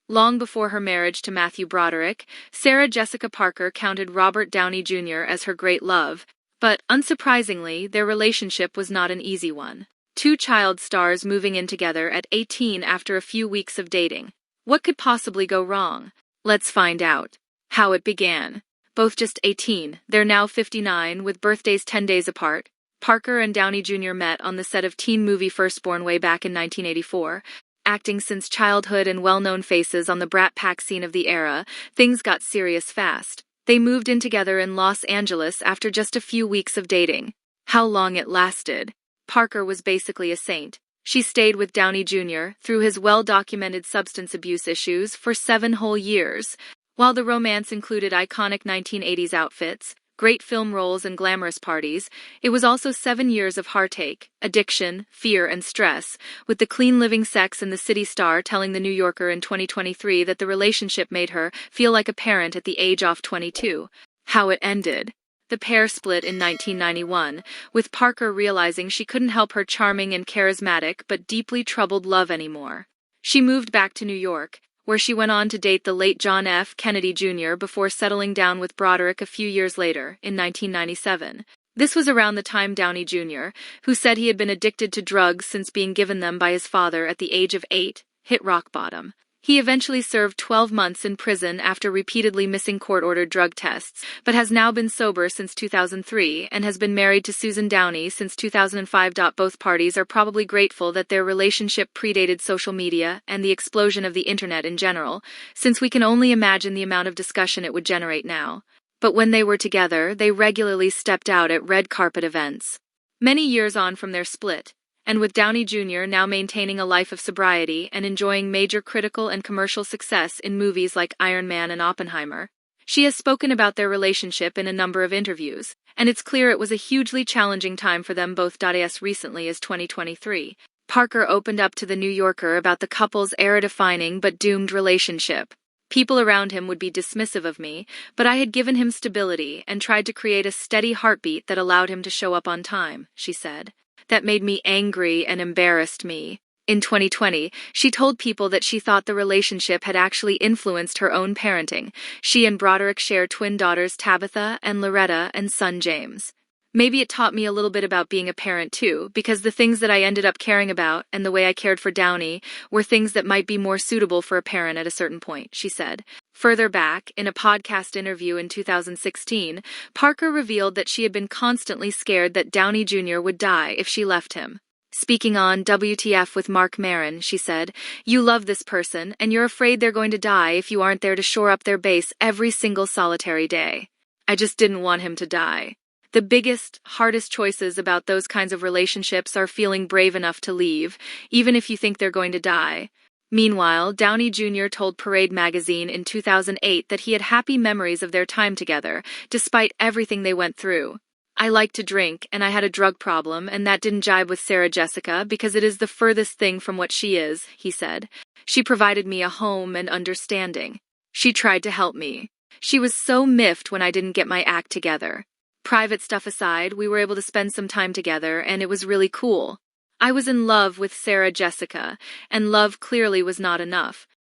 Long before her marriage to Matthew Broderick, Sarah Jessica Parker counted Robert Downey Jr. as her great love, but, unsurprisingly, their relationship was not an easy one. Two child stars moving in together at 18 after a few weeks of dating. What could possibly go wrong? Let's find out. How it began. Both just 18, they're now 59, with birthdays 10 days apart. Parker and Downey Jr. met on the set of teen movie Firstborn way back in 1984. Acting since childhood and well-known faces on the Brat Pack scene of the era, things got serious fast. They moved in together in Los Angeles after just a few weeks of dating. How long it lasted. Parker was basically a saint. She stayed with Downey Jr. through his well-documented substance abuse issues for 7 whole years. While the romance included iconic 1980s outfits, great film roles and glamorous parties, it was also 7 years of heartache, addiction, fear, and stress, with the clean-living sex and the city star telling The New Yorker in 2023 that the relationship made her feel like a parent at the age of 22. How it ended. The pair split in 1991, with Parker realizing she couldn't help her charming and charismatic but deeply troubled love anymore. She moved back to New York, where she went on to date the late John F. Kennedy Jr. before settling down with Broderick a few years later, in 1997. This was around the time Downey Jr., who said he had been addicted to drugs since being given them by his father at the age of 8, hit rock bottom. He eventually served 12 months in prison after repeatedly missing court-ordered drug tests, but has now been sober since 2003 and has been married to Susan Downey since 2005. Both parties are probably grateful that their relationship predated social media and the explosion of the internet in general, since we can only imagine the amount of discussion it would generate now. But when they were together, they regularly stepped out at red carpet events. Many years on from their split, and with Downey Jr. now maintaining a life of sobriety and enjoying major critical and commercial success in movies like Iron Man and Oppenheimer, she has spoken about their relationship in a number of interviews, and it's clear it was a hugely challenging time for them both. As recently as 2023, Parker opened up to The New Yorker about the couple's era-defining but doomed relationship. People around him would be dismissive of me, but I had given him stability and tried to create a steady heartbeat that allowed him to show up on time, she said. That made me angry and embarrassed me. In 2020, she told people that she thought the relationship had actually influenced her own parenting. She and Broderick share twin daughters Tabitha and Loretta and son James. Maybe it taught me a little bit about being a parent too, because the things that I ended up caring about and the way I cared for Downey were things that might be more suitable for a parent at a certain point, she said. Further back, in a podcast interview in 2016, Parker revealed that she had been constantly scared that Downey Jr. would die if she left him. Speaking on WTF with Mark Maron, she said, "You love this person, and you're afraid they're going to die if you aren't there to shore up their base every single solitary day. I just didn't want him to die." The biggest, hardest choices about those kinds of relationships are feeling brave enough to leave, even if you think they're going to die. Meanwhile, Downey Jr. told Parade magazine in 2008 that he had happy memories of their time together, despite everything they went through. "I like to drink, and I had a drug problem, and that didn't jibe with Sarah Jessica because it is the furthest thing from what she is," he said. "She provided me a home and understanding. She tried to help me. She was so miffed when I didn't get my act together. Private stuff aside, we were able to spend some time together, and it was really cool. I was in love with Sarah Jessica, and love clearly was not enough.